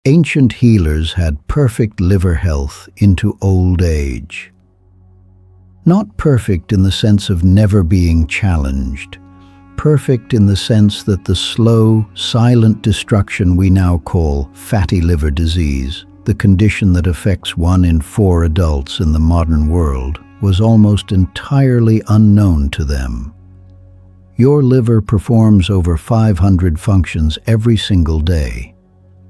Ancient healers had perfect liver health into old age. Not perfect in the sense of never being challenged, perfect in the sense that the slow, silent destruction we now call fatty liver disease, the condition that affects 1 in 4 adults in the modern world, was almost entirely unknown to them. Your liver performs over 500 functions every single day.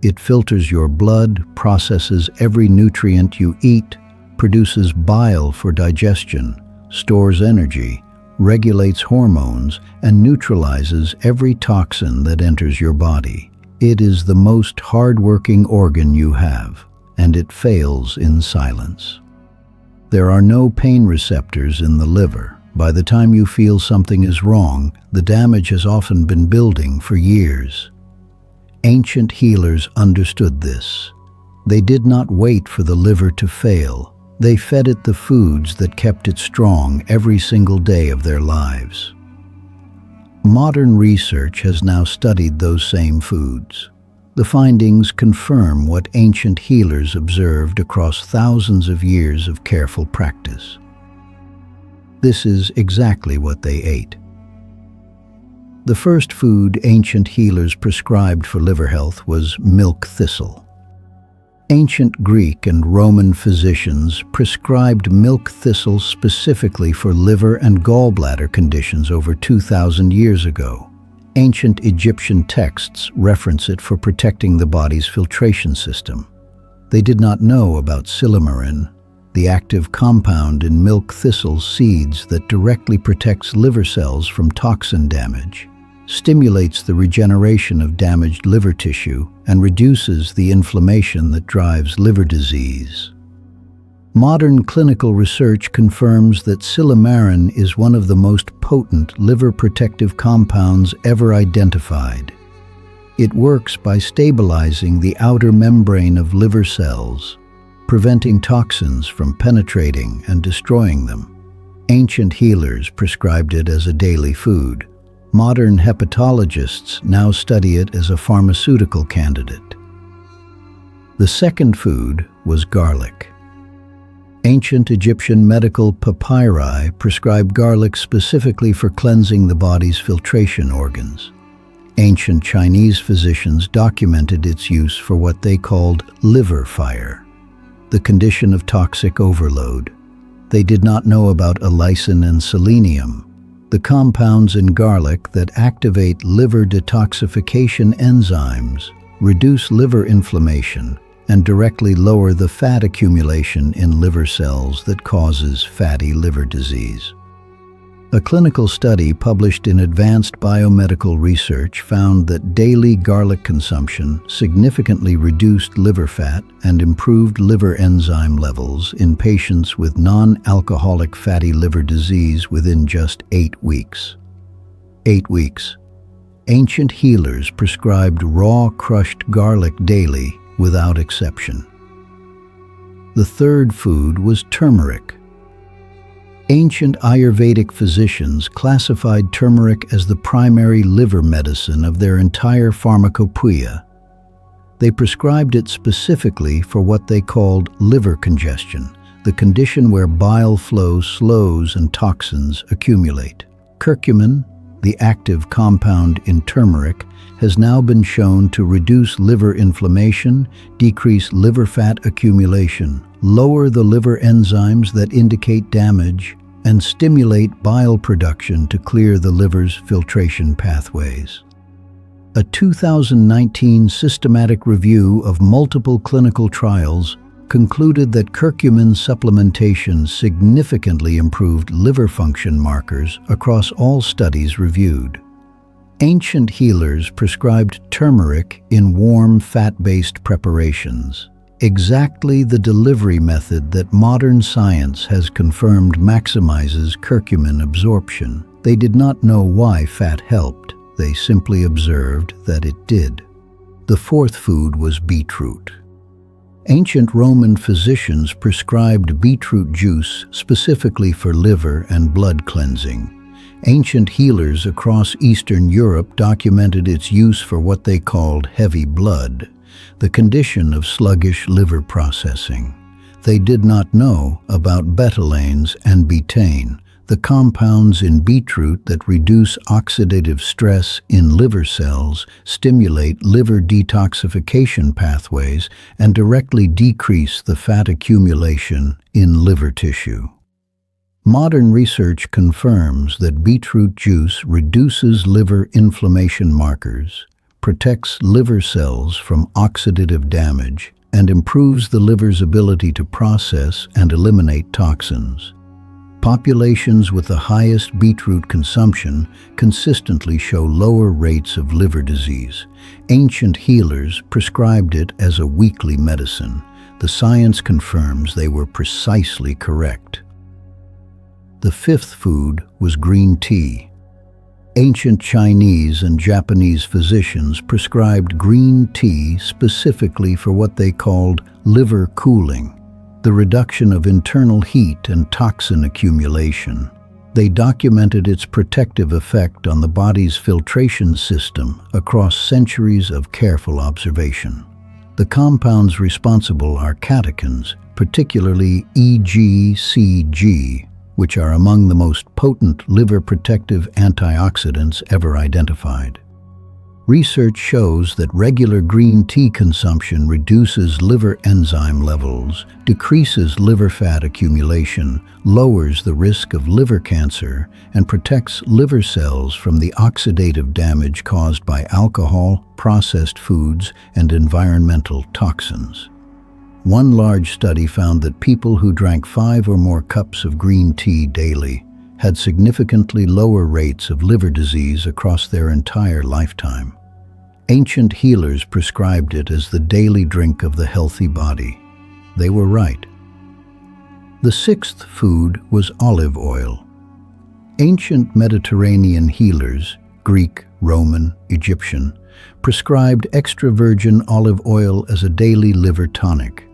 It filters your blood, processes every nutrient you eat, produces bile for digestion, stores energy, regulates hormones, and neutralizes every toxin that enters your body. It is the most hard-working organ you have, and it fails in silence. There are no pain receptors in the liver. By the time you feel something is wrong, the damage has often been building for years. Ancient healers understood this. They did not wait for the liver to fail. They fed it the foods that kept it strong every single day of their lives. Modern research has now studied those same foods. The findings confirm what ancient healers observed across thousands of years of careful practice. This is exactly what they ate. The first food ancient healers prescribed for liver health was milk thistle. Ancient Greek and Roman physicians prescribed milk thistle specifically for liver and gallbladder conditions over 2,000 years ago. Ancient Egyptian texts reference it for protecting the body's filtration system. They did not know about silymarin, the active compound in milk thistle seeds that directly protects liver cells from toxin damage, stimulates the regeneration of damaged liver tissue, and reduces the inflammation that drives liver disease. Modern clinical research confirms that silymarin is one of the most potent liver protective compounds ever identified. It works by stabilizing the outer membrane of liver cells, preventing toxins from penetrating and destroying them. Ancient healers prescribed it as a daily food. Modern hepatologists now study it as a pharmaceutical candidate. The second food was garlic. Ancient Egyptian medical papyri prescribed garlic specifically for cleansing the body's filtration organs. Ancient Chinese physicians documented its use for what they called liver fire, the condition of toxic overload. They did not know about allicin and selenium, the compounds in garlic that activate liver detoxification enzymes, reduce liver inflammation, and directly lower the fat accumulation in liver cells that causes fatty liver disease. A clinical study published in Advanced Biomedical Research found that daily garlic consumption significantly reduced liver fat and improved liver enzyme levels in patients with non-alcoholic fatty liver disease within just 8 weeks. 8 weeks. Ancient healers prescribed raw crushed garlic daily without exception. The third food was turmeric. Ancient Ayurvedic physicians classified turmeric as the primary liver medicine of their entire pharmacopoeia. They prescribed it specifically for what they called liver congestion, the condition where bile flow slows and toxins accumulate. Curcumin, the active compound in turmeric, has now been shown to reduce liver inflammation, decrease liver fat accumulation, lower the liver enzymes that indicate damage, and stimulate bile production to clear the liver's filtration pathways. A 2019 systematic review of multiple clinical trials concluded that curcumin supplementation significantly improved liver function markers across all studies reviewed. Ancient healers prescribed turmeric in warm fat-based preparations, exactly the delivery method that modern science has confirmed maximizes curcumin absorption. They did not know why fat helped. They simply observed that it did. The fourth food was beetroot. Ancient Roman physicians prescribed beetroot juice specifically for liver and blood cleansing. Ancient healers across Eastern Europe documented its use for what they called heavy blood, the condition of sluggish liver processing. They did not know about betalains and betaine, the compounds in beetroot that reduce oxidative stress in liver cells, stimulate liver detoxification pathways, and directly decrease the fat accumulation in liver tissue. Modern research confirms that beetroot juice reduces liver inflammation markers, protects liver cells from oxidative damage, and improves the liver's ability to process and eliminate toxins. Populations with the highest beetroot consumption consistently show lower rates of liver disease. Ancient healers prescribed it as a weekly medicine. The science confirms they were precisely correct. The fifth food was green tea. Ancient Chinese and Japanese physicians prescribed green tea specifically for what they called liver cooling, the reduction of internal heat and toxin accumulation. They documented its protective effect on the body's filtration system across centuries of careful observation. The compounds responsible are catechins, particularly EGCG, which are among the most potent liver-protective antioxidants ever identified. Research shows that regular green tea consumption reduces liver enzyme levels, decreases liver fat accumulation, lowers the risk of liver cancer, and protects liver cells from the oxidative damage caused by alcohol, processed foods, and environmental toxins. One large study found that people who drank 5 or more cups of green tea daily had significantly lower rates of liver disease across their entire lifetime. Ancient healers prescribed it as the daily drink of the healthy body. They were right. The sixth food was olive oil. Ancient Mediterranean healers, Greek, Roman, Egyptian, prescribed extra virgin olive oil as a daily liver tonic.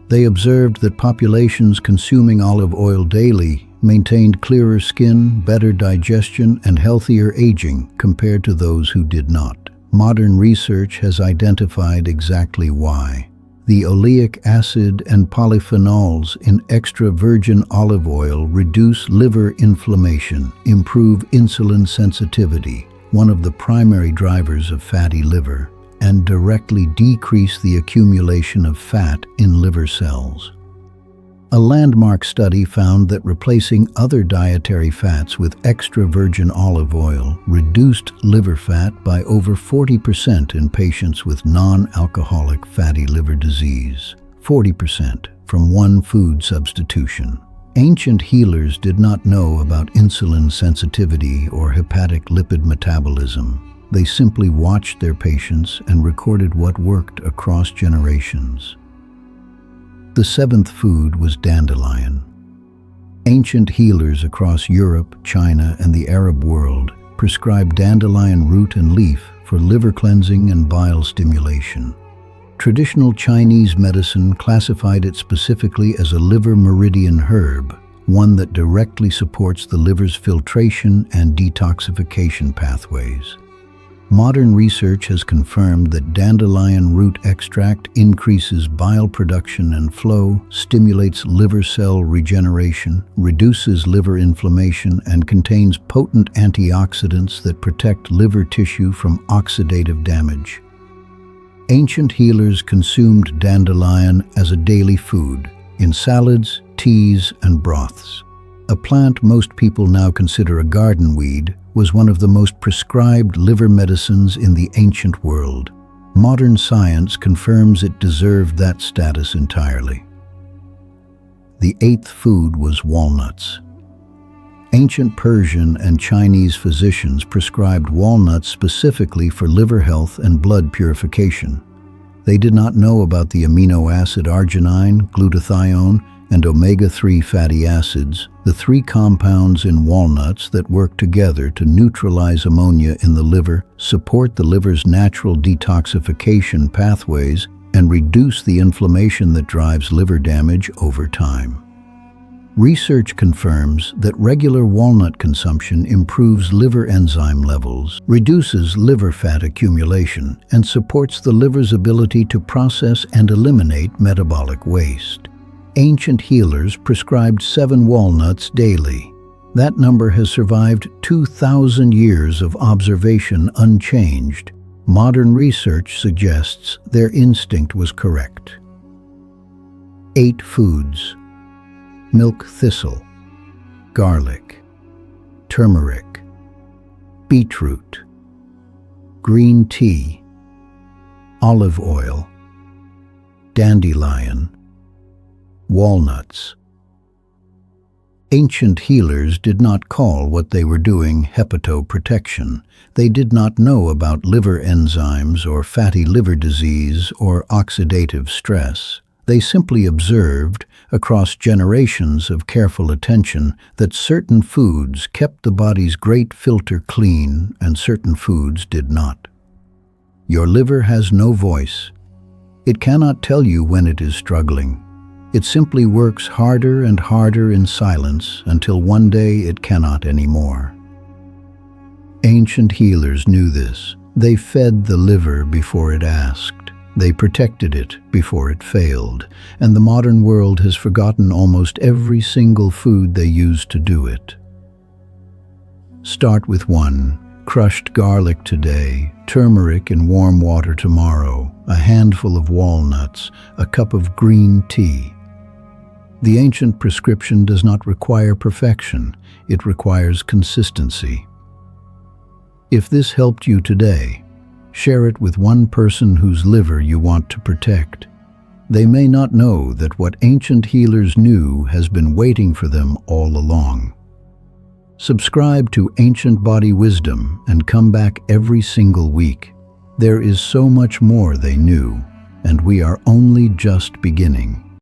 They observed that populations consuming olive oil daily maintained clearer skin, better digestion, and healthier aging compared to those who did not. Modern research has identified exactly why. The oleic acid and polyphenols in extra virgin olive oil reduce liver inflammation, improve insulin sensitivity, one of the primary drivers of fatty liver, and directly decrease the accumulation of fat in liver cells. A landmark study found that replacing other dietary fats with extra virgin olive oil reduced liver fat by over 40% in patients with non-alcoholic fatty liver disease, 40% from one food substitution. Ancient healers did not know about insulin sensitivity or hepatic lipid metabolism. They simply watched their patients and recorded what worked across generations. The seventh food was dandelion. Ancient healers across Europe, China, and the Arab world prescribed dandelion root and leaf for liver cleansing and bile stimulation. Traditional Chinese medicine classified it specifically as a liver meridian herb, one that directly supports the liver's filtration and detoxification pathways. Modern research has confirmed that dandelion root extract increases bile production and flow, stimulates liver cell regeneration, reduces liver inflammation, and contains potent antioxidants that protect liver tissue from oxidative damage. Ancient healers consumed dandelion as a daily food, in salads, teas, and broths. A plant most people now consider a garden weed was one of the most prescribed liver medicines in the ancient world. Modern science confirms it deserved that status entirely. The eighth food was walnuts. Ancient Persian and Chinese physicians prescribed walnuts specifically for liver health and blood purification. They did not know about the amino acid arginine, glutathione, and omega-3 fatty acids, the three compounds in walnuts that work together to neutralize ammonia in the liver, support the liver's natural detoxification pathways, and reduce the inflammation that drives liver damage over time. Research confirms that regular walnut consumption improves liver enzyme levels, reduces liver fat accumulation, and supports the liver's ability to process and eliminate metabolic waste. Ancient healers prescribed 7 walnuts daily. That number has survived 2,000 years of observation unchanged. Modern research suggests their instinct was correct. 8 foods: milk thistle, garlic, turmeric, beetroot, green tea, olive oil, dandelion, walnuts. Ancient healers did not call what they were doing hepatoprotection. They did not know about liver enzymes or fatty liver disease or oxidative stress. They simply observed, across generations of careful attention, that certain foods kept the body's great filter clean and certain foods did not. Your liver has no voice. It cannot tell you when it is struggling. It simply works harder and harder in silence until one day it cannot anymore. Ancient healers knew this. They fed the liver before it asked. They protected it before it failed, and the modern world has forgotten almost every single food they used to do it. Start with 1. Crushed garlic today, turmeric in warm water tomorrow, a handful of walnuts, a cup of green tea. The ancient prescription does not require perfection, it requires consistency. If this helped you today, share it with one person whose liver you want to protect. They may not know that what ancient healers knew has been waiting for them all along. Subscribe to Ancient Body Wisdom and come back every single week. There is so much more they knew, and we are only just beginning.